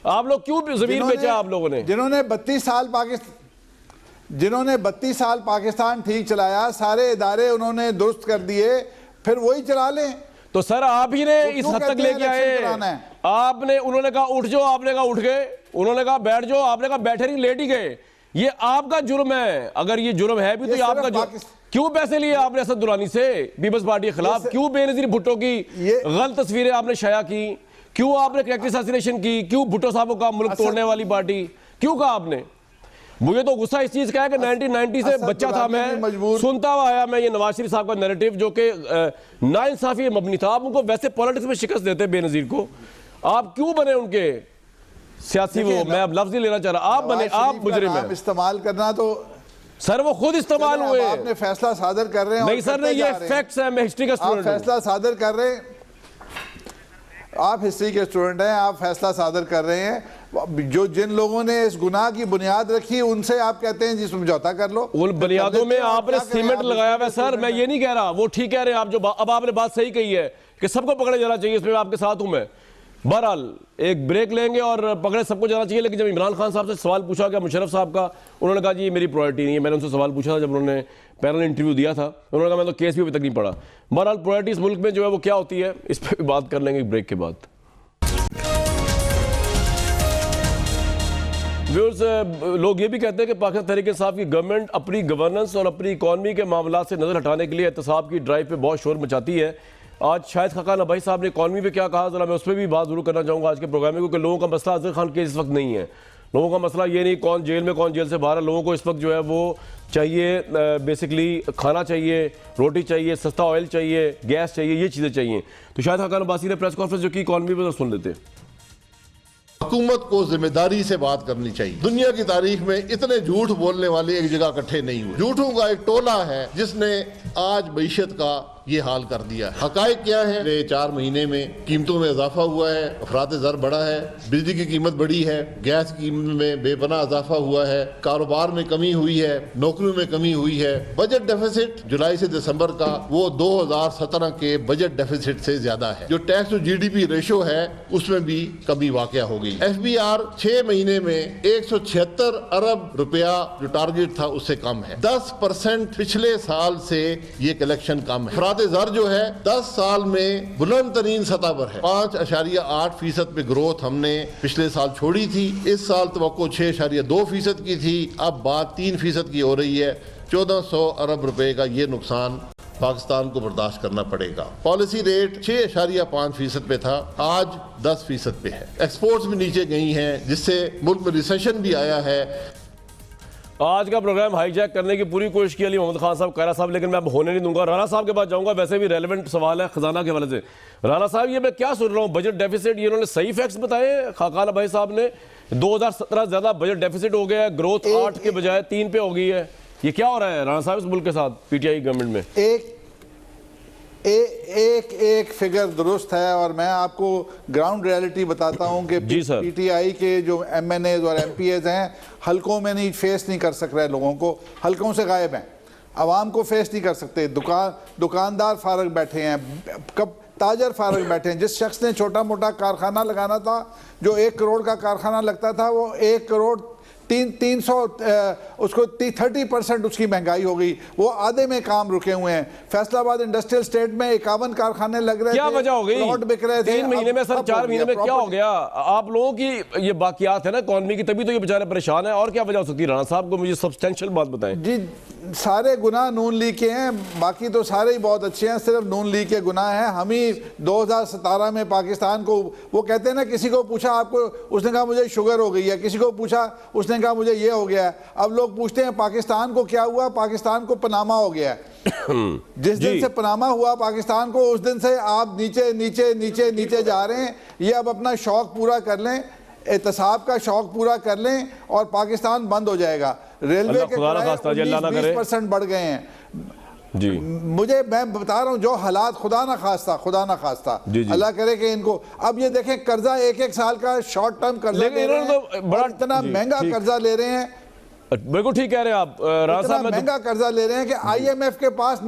आप लोग? क्यों जमीन बेचा आप लोगों ने? जिन्होंने 32 साल पाकिस्तान ठीक चलाया, सारे इदारे उन्होंने दुरुस्त कर दिए, फिर वही चला लें। तो सर आप ही ने इस हद तक लेके आए। आपने, उन्होंने कहा उठ जाओ, आपने कहा उठ गए, उन्होंने कहा बैठ जाओ, आपने कहा बैठे नहीं, लेट ही गए। ये आपका जुर्म है। अगर ये जुर्म है भी तो ये आपका जुर्म। क्यों पैसे लिए आपने असद दुरानी से पीपल्स पार्टी के खिलाफ? क्यों बेनजीर भुट्टो की गलत तस्वीरें आपने शाया की? क्यों आपने कैरेक्टर असैसिनेशन की? क्यों भुट्टो साहब को कहा मुल्क तोड़ने वाली पार्टी? क्यों कहा आपने? मुझे तो गुस्सा इस चीज का है कि 1990 से बच्चा था मैं, सुनता हुआ आया मैं ये नवाज शरीफ साहब का नैरेटिव जो कि नाइंसाफी मबनी था। आप उनको वैसे पॉलिटिक्स में शिकस्त देते बेनजीर को, आप क्यों बने उनके सियासी वो? मैं अब लफ्ज ही लेना चाह रहा, आप बने, आप मुजरिम हैं। इस्तेमाल करना तो सर वो खुद इस्तेमाल हुए। आपने फैसला सादर कर रहे हैं। नहीं सर, नहीं, ये फैक्ट्स है। मैं हिस्ट्री का स्टूडेंट हूं। फैसला सादर कर रहे हैं, आप हिस्ट्री के स्टूडेंट हैं, आप फैसला सादर कर रहे हैं। जो जिन लोगों ने इस गुनाह की बुनियाद रखी उनसे आप कहते हैं जी समझौता कर लो। उन बुनियादों में आपने सीमेंट लगाया हुआ है सर, मैं ये नहीं कह रहा, वो ठीक कह रहे हैं आप, जो अब आपने बात सही कही है कि सबको पकड़े जाना चाहिए, इसमें आपके साथ हूं मैं। बहरहाल एक ब्रेक लेंगे और पकड़े सबको जाना चाहिए। लेकिन जब इमरान खान साहब से सवाल पूछा गया मुशर्रफ साहब का, उन्होंने कहा जी ये मेरी प्रायोरिटी नहीं है। मैंने उनसे सवाल पूछा था जब उन्होंने पैनल इंटरव्यू दिया था, उन्होंने कहा मैं तो केस भी अभी तक नहीं पढ़ा। बहरहाल प्रायोरिटी इस मुल्क में जो है वो क्या होती है, इस पर भी बात कर लेंगे ब्रेक के बाद। व्यूअर्स, लोग ये भी कहते हैं कि पाकिस्तान तहरीक इंसाफ की गवर्नमेंट अपनी गवर्नेंस और अपनी इकॉनमी के मामलात से नज़र हटाने के लिए एहतसाब की ड्राइव पे बहुत शोर मचाती है। आज शायद खाकान अबाई साहब ने इकॉनमी पे क्या कहा, जरा मैं उस पर भी बात जरूर करना चाहूँगा आज के प्रोग्राम में, क्योंकि लोगों का मसला अजहर खान के इस वक्त नहीं है। लोगों का मसला ये नहीं कौन जेल में कौन जेल से बाहर है, लोगों को इस वक्त जो है वो चाहिए, बेसिकली खाना चाहिए, रोटी चाहिए, सस्ता ऑयल चाहिए, गैस चाहिए, ये चीज़ें चाहिए। तो शायद खाकान अब्बासी ने प्रेस कॉन्फ्रेंस जो की इकॉनमी पर सुन लेते। हुकूमत को जिम्मेदारी से बात करनी चाहिए। दुनिया की तारीख में इतने झूठ बोलने वाले एक जगह इकट्ठे नहीं हुए। झूठों का एक टोला है जिसने आज मईशत का ये हाल कर दिया है। हकायक क्या है? 4 महीने में कीमतों में इजाफा हुआ है, अफरात ज़र बढ़ा है, बिजली की कीमत बढ़ी है, गैस की कीमत में बेपनाह इजाफा हुआ है, कारोबार में कमी हुई है, नौकरियों में कमी हुई है। बजट डेफिसिट जुलाई से दिसंबर का वो 2017 के बजट डेफिसिट से ज्यादा है। जो टैक्स टू GDP रेशो है उसमें भी कमी वाक़या हो गई। FBR 6 महीने में 176 अरब रुपया जो टारगेट था उससे कम है। 10% पिछले साल से ये कलेक्शन कम है। ज़र जो है 10 साल में बुलंद तरीन सतह पर है। 5.8% पे ग्रोथ हमने पिछले साल छोड़ी थी। इस साल तवक्को 6.2% की थी, अब बात 3% की हो रही है। 1400 अरब रुपए का ये नुकसान पाकिस्तान को बर्दाश्त करना पड़ेगा। पॉलिसी रेट 6.5% पे था, आज 10% पे है। एक्सपोर्ट्स भी नीचे गई हैं जिससे मुल्क में रिसेशन भी आया है। आज का प्रोग्राम हाईजैक करने की पूरी कोशिश की अली मोहम्मद खान साहब, कायरा साहब, लेकिन मैं अब होने नहीं दूंगा। राना साहब के पास जाऊंगा, वैसे भी रेलेवेंट सवाल है खजाना के हवाले से। राना साहब, ये मैं क्या सुन रहा हूँ, बजट डेफिसिट, ये उन्होंने सही फैक्ट्स बताए खाकान भाई साहब ने? 2017 ज्यादा बजट डेफिसिट हो गया है, ग्रोथ 8 के बजाय 3 पे हो गई है। ये क्या हो रहा है राना साहब इस मुल्क के साथ PTI गवर्नमेंट में? एक फिगर दुरुस्त है और मैं आपको ग्राउंड रियलिटी बताता हूं कि PTI के जो MNAs और MPAs हैं हलकों में नहीं फेस नहीं कर सक रहे, लोगों को हलकों से गायब हैं, आवाम को फेस नहीं कर सकते। दुकानदार फारग बैठे हैं, कब ताजर फारग बैठे हैं। जिस शख्स ने छोटा मोटा कारखाना लगाना था, जो 1 करोड़ का कारखाना लगता था, वो 1 करोड़ 300 उसको 30% उसकी महंगाई हो गई, वो आधे में काम रुके हुए हैं। फैसलाबाद इंडस्ट्रियल स्टेट में 51 कारखाने लग रहे थे, क्या वजह हो गई? प्लॉट बिक रहे थे। 3 महीने में सर, 4 महीने में क्या हो गया? आप लोगों की ये बाकियात है ना इकॉनमी की, तभी तो ये बेचारे परेशान है। और क्या वजह हो सकती है? राणा साहब को मुझे सब्सटेंशियल बात बताएं। जी, सारे गुनाह नून लीग के हैं, बाकी तो सारे ही बहुत अच्छे हैं, सिर्फ नून लीग के गुनाह हैं। हम ही 2017 में पाकिस्तान को, वो कहते हैं ना, किसी को पूछा आपको, उसने कहा मुझे शुगर हो गई है, किसी को पूछा उसने कहा मुझे ये हो गया है। अब लोग पूछते हैं पाकिस्तान को क्या हुआ? पाकिस्तान को पनामा हो गया है। जिस दिन से पनामा हुआ पाकिस्तान को, उस दिन से आप नीचे नीचे नीचे नीचे जा रहे हैं। ये अब अपना शौक पूरा कर लें, एहतसाब का शौक पूरा कर लें और पाकिस्तान बंद हो जाएगा। रेलवे के 20% बढ़ गए हैं जी। मैं बता रहा हूं जो हालात, खुदा ना खास्ता अल्लाह करे कि इनको, अब ये देखें कर्जा 1-1 साल का शॉर्ट टर्म कर्जा ले रहे हैं, तो इतना महंगा कर्जा ले रहे हैं। बिल्कुल ठीक कह रहे हैं आप, इतना महंगा कर्जा ले रहे हैं कि IMF के पास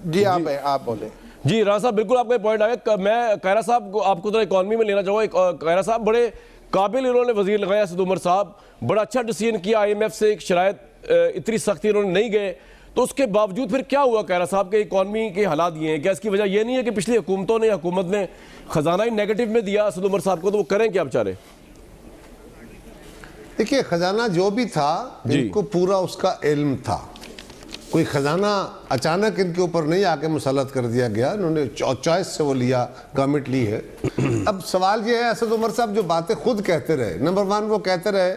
जी आप बोले। जी राणा साहब, बिल्कुल आपका पॉइंट आ गया। मैं कायरा साहब को, आपको तो इकॉनमी में लेना चाहूँगा। कायरा साहब बड़े काबिल इन्होंने वजीर लगाया, असद उमर साहब, बड़ा अच्छा डिसीजन किया। IMF से एक शरायत इतनी सख्ती उन्होंने नहीं गए, तो उसके बावजूद फिर क्या हुआ कायरा साहब के इकॉनमी के हालात ये हैं? क्या इसकी वजह ये नहीं है कि पिछली हुकूमत ने खजाना ही नेगेटिव में दिया असद उमर साहब को, तो वो करें क्या बेचारे? देखिए, खजाना जो भी था इनको पूरा उसका इल्म था। कोई खजाना अचानक इनके ऊपर नहीं आके मुसल्लत कर दिया गया, इन्होंने चॉइस से वो लिया, गवर्नमेंट ली है। अब सवाल ये है, असद उमर साहब जो बातें खुद कहते रहे, नंबर 1 वो कहते रहे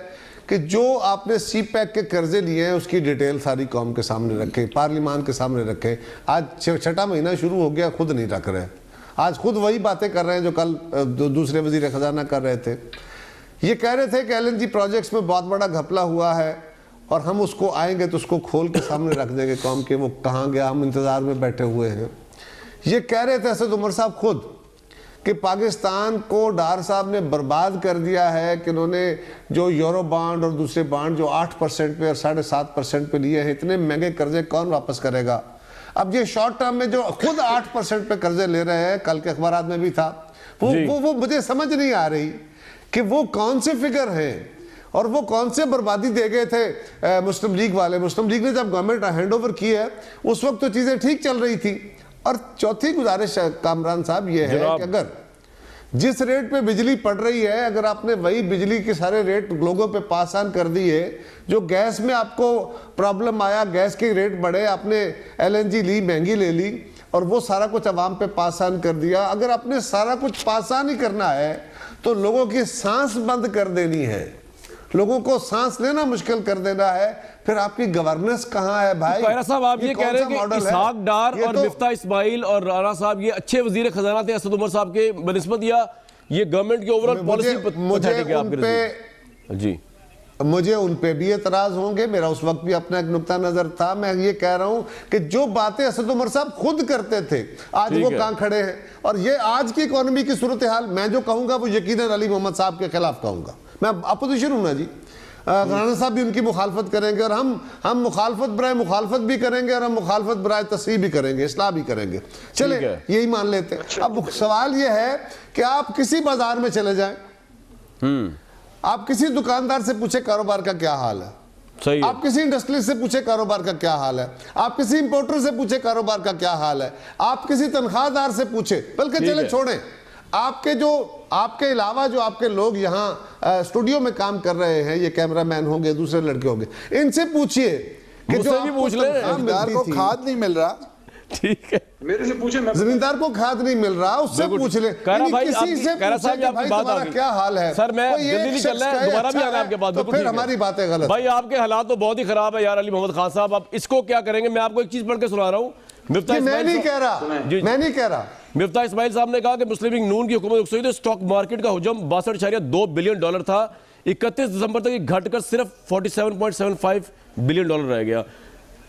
कि जो आपने CPEC के कर्जे लिए हैं उसकी डिटेल सारी कौम के सामने रखे, पार्लिमान के सामने रखे। आज 6ठा महीना शुरू हो गया, खुद नहीं रख रहे। आज खुद वही बातें कर रहे हैं जो कल दूसरे वजीर खजाना कर रहे थे। ये कह रहे थे कि LNG प्रोजेक्ट्स में बहुत बड़ा घपला हुआ है और हम उसको आएंगे तो उसको खोल के सामने रख देंगे कौम के, वो कहाँ गया, हम इंतज़ार में बैठे हुए हैं। ये कह रहे थे असद उमर साहब खुद कि पाकिस्तान को डार साहब ने बर्बाद कर दिया है कि उन्होंने जो यूरो बॉन्ड और दूसरे बॉन्ड जो 8% पे और 7.5% पे लिए हैं, इतने महंगे कर्जे कौन वापस करेगा। अब ये शॉर्ट टर्म में जो खुद 8% पे कर्जे ले रहे हैं, कल के अखबारात में भी था, वो मुझे समझ नहीं आ रही कि वो कौन से फिगर हैं और वो कौन से बर्बादी दे गए थे मुस्लिम लीग वाले। मुस्लिम लीग ने जब गवर्नमेंट हैंड ओवर की है उस वक्त तो चीज़ें ठीक चल रही थी। और चौथी गुजारिश कामरान साहब ये है कि अगर जिस रेट पे बिजली पड़ रही है, अगर आपने वही बिजली के सारे रेट लोगों पे पास ऑन कर दिए, जो गैस में आपको प्रॉब्लम आया, गैस के रेट बढ़े, आपने LNG ली, महंगी ले ली और वो सारा कुछ अवाम पे पास ऑन कर दिया। अगर आपने सारा कुछ पास ऑन ही करना है तो लोगों की सांस बंद कर देनी है, लोगों को सांस लेना मुश्किल कर देना है, फिर आपकी गवर्नेंस कहाँ है भाई। कायरा साहब, आप ये कह रहे हैं कि इसहाक डार और मिफ्ता इस्माइल और राणा साहब ये अच्छे वजीर खजाना थे असद उमर साहब के बनिस्बत, या ये गवर्नमेंट की ओवरऑल पॉलिसी? मुझे उन पे भी एतराज होंगे, मेरा उस वक्त भी अपना एक नुक्ता नजर था। मैं ये कह रहा हूं कि जो बातें असद उमर साहब खुद करते थे आज वो कहां खड़े हैं। और ये आज की इकोनॉमी की सूरत हाल, मैं जो कहूंगा वो यकीनन अली मोहम्मद साहब के खिलाफ कहूंगा। मैं अपोजिशन हूं ना जी, राणा साहब भी उनकी मुखालफत करेंगे और हम मुखालफत बराए मुखालफत भी करेंगे और हम मुखालफत बराए तस्हीह भी करेंगे, इस्लाह भी करेंगे। चले यही मान लेते हैं। अब सवाल यह है कि आप किसी बाजार में चले जाएं, आप किसी दुकानदार से पूछे कारोबार का क्या हाल है, सही है। आप किसी इंडस्ट्री से पूछे कारोबार का क्या हाल है, आप किसी इंपोर्टर से पूछे कारोबार का क्या हाल है, आप किसी तनख्वाहदार से पूछे, बल्कि चले छोड़ें, आपके अलावा जो आपके लोग यहाँ स्टूडियो में काम कर रहे हैं, ये कैमरामैन होंगे, दूसरे लड़के होंगे, इनसे पूछिए कि जो भी पूछ ले, जमींदार को खाद नहीं मिल रहा, ठीक है, मेरे से पूछे, जमींदार को खाद नहीं मिल रहा, उससे पूछ ले। किसी से पूछे कि भाई तुम्हारा क्या हाल है। सर मैं जल्दी नहीं चल रहा है, दोबारा भी आना आपके पास, तो फिर हमारी बातें गलत। भाई आपके हालात तो बहुत ही खराब है यार अली मोहम्मद खान साहब, आप इसको क्या करेंगे? मैं आपको एक चीज पढ़ के सुना रहा हूँ। मैं नहीं कह रहा मिफ्ता इस्माइल साहब ने कहा कि मुस्लिम लीग नून की हुकूमत रुक तो स्टॉक मार्केट का हुजूम 62.2 बिलियन डॉलर था, 31 दिसंबर तक ये घटकर सिर्फ 47.75 बिलियन डॉलर रह गया।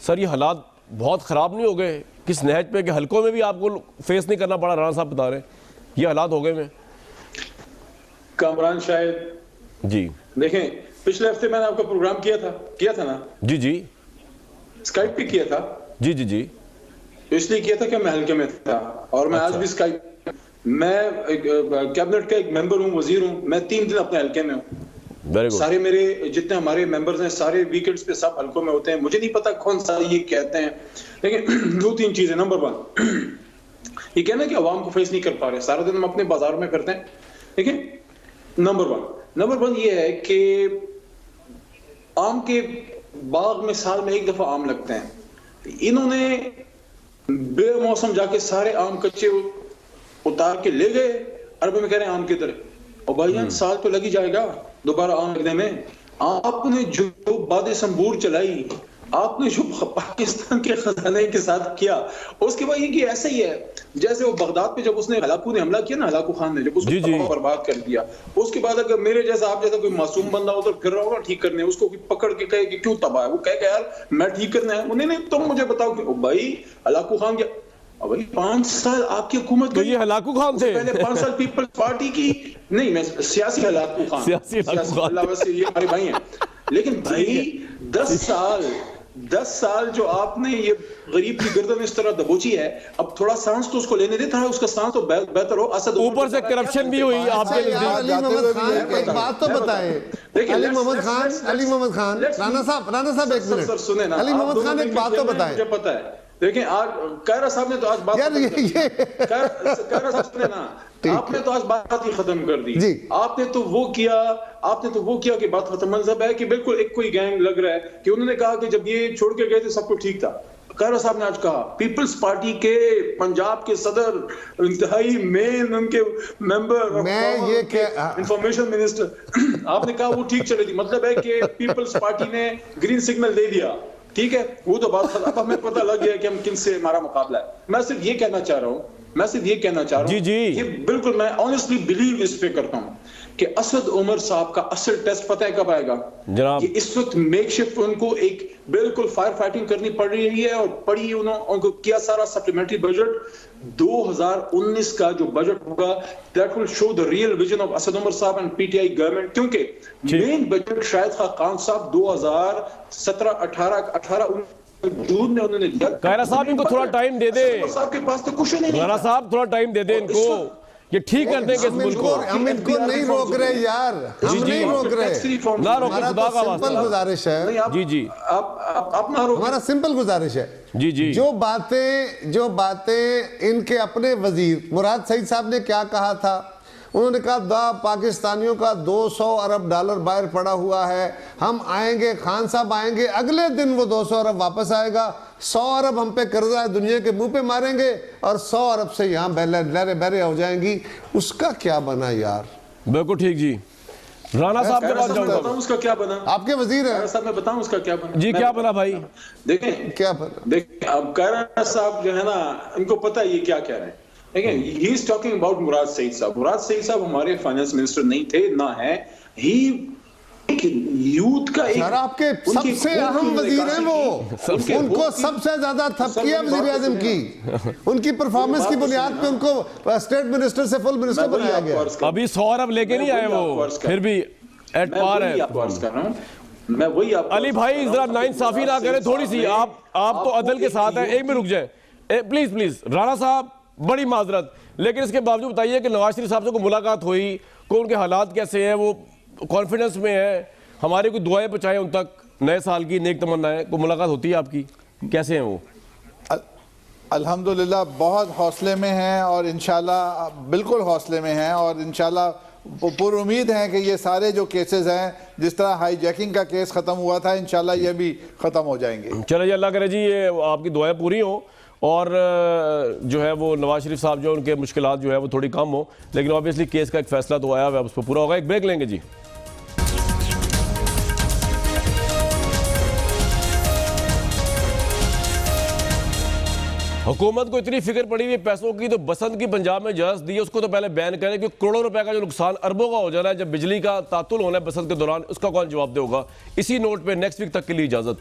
सर ये हालात बहुत ख़राब नहीं हो गए किस नहज पे कि हल्कों में भी आपको फेस नहीं करना पड़ा? राणा साहब बता रहे ये हालात हो गए में। कामरान शायद जी देखें, पिछले हफ्ते मैंने आपका प्रोग्राम किया था ना जी स्काइप पे किया था जी इसलिए किया था कि मैं हल्के में था और मैं आज भी स्काइप, मैं कैबिनेट का एक मेंबर हूँ, वजीर हूँ, मैं 3 दिन अपने हल्के में हूँ। Very good. सारे मेरे जितने हमारे मेंबर्स हैं सारे वीकेंड्स पे सब हल्कों में होते हैं। मुझे नहीं पता कौन सा ये कहते हैं, लेकिन 2-3 चीजें। नंबर 1 ये कहना कि अवाम को फेस नहीं कर पा रहे, सारा दिन हम अपने बाजार में करते हैं, ठीक है। नंबर 1 ये है कि आम के बाग में साल में 1 दफा आम लगते हैं, इन्होंने बेमौसम जाके सारे आम कच्चे उतार के ले गए। अरब में कह रहे हैं आम किधर, और भाईजान साल तो लग ही जाएगा दोबारा आम लगने में। आपने जो बादे संबूर चलाई, आपने जो पाकिस्तान के खजाने के साथ किया, उसके बाद ये ऐसा ही है जैसे वो बगदाद पे जब उसने हलाकू ने हमला किया ना, हलाकू खान ने जब उसको बर्बाद कर दिया, उसके बाद अगर मेरे जैसा आप जैसा कोई मासूम बंदा उधर फिर रहा होगा ठीक करने, उसको कोई पकड़ के कहे कि क्यों तबाह है, वो कहे यार मैं ठीक करना है, नहीं तुम मुझे बताओ कि भाई हलाकू खान क्या, भाई 5 साल आपकी हुकूमत, तो ये हलाकू खान थे पहले 5 साल पीपल्स पार्टी की, नहीं मैं सियासी हलाकू खान, सियासी अल्लाह वैसे ये हमारे भाई हैं, लेकिन भाई 10 साल जो आपने ये गरीब की गर्दन इस तरह दबोची है, अब थोड़ा सांस तो उसको लेने दे था, उसका सांस तो बेहतर हो। असद ऊपर से करप्शन भी हुई आपके नजदीक। एक बात तो बताएं, अली मोहम्मद खान, राणा साहब एक मिनट, सर सुने ना, अली मोहम्मद खान एक बात तो बताएं। मुझे पता है, देखिए आज कायरा साहब ने तो आज बात, कायरा साहब सुने ना, आपने तो आज बात ही खत्म कर दी। आपने तो वो किया कि बात खत्म। मतलब है कि बिल्कुल एक कोई गैंग लग रहा है कि उन्होंने कहा कि जब ये छोड़ के गए थे सब कुछ ठीक था। कायरा साहब ने आज कहा पीपल्स पार्टी के पंजाब के सदर, इंतहाई मेन उनके मेंबर, इंफॉर्मेशन मिनिस्टर, आपने कहा वो ठीक चले थी। मतलब है कि पीपल्स पार्टी ने ग्रीन सिग्नल दे दिया, ठीक है, वो तो बात अब हमें पता लग गया कि हम किन से हमारा मुकाबला है। मैं सिर्फ ये कहना चाह रहा हूँ, ये बिल्कुल मैं ऑनेस्टली बिलीव इस पे करता हूँ कि असद उमर साहब का असल टेस्ट पता है कब आएगा जनाब। कि इस वक्त मेकशिफ्ट उनको एक बिल्कुल फायर फाइटिंग करनी पड़ रही है और पड़ी उनको किया सारा सप्लीमेंट्री बजट 2019 का जो बजट होगा that will show the real vision of Asad Umar साहब एंड पीटीआई गवर्नमेंट, क्योंकि मेन बजट शायद खान साहब 2017-18 जून में उन्होंने दिया। कायरा साहब इनको थोड़ा टाइम दे दे, असद उमर साहब के पास तो कुछ नहीं कायरा था। साहब थोड़ा टाइम दे दे इनको, ये ठीक कर देंगे इस मुल्क को। हम इनको नहीं रोक रहे यार, हम नहीं रोक रहे। ना रोको, हमारा खुदा का तो सिंपल वास्ता। गुजारिश है, जी जी आप ना रोकें। हमारा सिंपल गुजारिश है जी जी। जो बातें इनके अपने वजीर मुराद सईद साहब ने क्या कहा था, उन्होंने कहा पाकिस्तानियों का 200 अरब डॉलर बाहर पड़ा हुआ है, हम आएंगे, खान साहब आएंगे, अगले दिन वो 200 अरब वापस आएगा, 100 अरब हम पे कर्जा है, दुनिया के मुंह पे मारेंगे और 100 अरब से यहाँ लहरें बहरें हो जाएंगी। उसका क्या बना यार? बिल्कुल ठीक जी। राणा साहब के पास मैं जाऊंगा। बताऊं उसका क्या बना। आपके वजीर है साहब मैं बताऊं उसका क्या बना। जी क्या बना भाई? देखें क्या बना? देखें अब कायरा साहब जो है ना, इनको पता है ये क्या कह रहे हैं। देखिए ही इज टॉकिंग अबाउट मुराद सईद साहब। मुराद सईद साहब हमारे फाइनेंस मिनिस्टर नहीं थे ना है, ही यूथ का एक सर आपके सबसे अहम वजीर हैं वो, उनको सबसे ज्यादा थपकिया वजीर आजम की, उनकी परफॉर्मेंस की बुनियाद पे उनको स्टेट मिनिस्टर से फुल मिनिस्टर बनाया गया। अभी 100 अरब लेके नहीं आए वो, फिर भी एट पार है। मैं वही आप अली भाई जरा नाइंसाफी ना करें थोड़ी सी, आप तो अदल के साथ हैं, एक मिनट रुक जाए प्लीज प्लीज। राणा साहब बड़ी माजरत, लेकिन इसके बावजूद बताइए कि नवाज शरीफ साहब से कोई मुलाकात हुई, को उनके हालात कैसे हैं, वो कॉन्फिडेंस में है, हमारी कोई दुआएं पहुंचाएं उन तक, नए साल की नेक तमन्नाएं, कोई मुलाकात होती है आपकी, कैसे हैं वो? अल्हम्दुलिल्लाह बहुत हौसले में हैं और इंशाल्लाह बिल्कुल हौसले में हैं और इंशाल्लाह पूरी उम्मीद है कि ये सारे जो केसेस हैं, जिस तरह हाईजैकिंग का केस ख़त्म हुआ था, इंशाल्लाह ये भी ख़त्म हो जाएंगे। चलिए अल्लाह करे जी ये आपकी दुआएं पूरी हो और जो है वो नवाज शरीफ साहब जो उनके मुश्किलात जो है वो थोड़ी कम हो, लेकिन ऑब्वियसली केस का एक फैसला तो आया हुआ है, उस पर पूरा होगा। एक ब्रेक लेंगे जी। हुकूमत को इतनी फिक्र पड़ी हुई पैसों की, तो बसंत की पंजाब में इजाजत दी है उसको तो पहले बैन करें, क्योंकि करोड़ों रुपए का जो नुकसान अरबों का हो जाना है जब बिजली का तातुल होना है बसंत के दौरान, उसका कौन जवाब देगा। इसी नोट पे नेक्स्ट वीक तक के लिए इजाजत।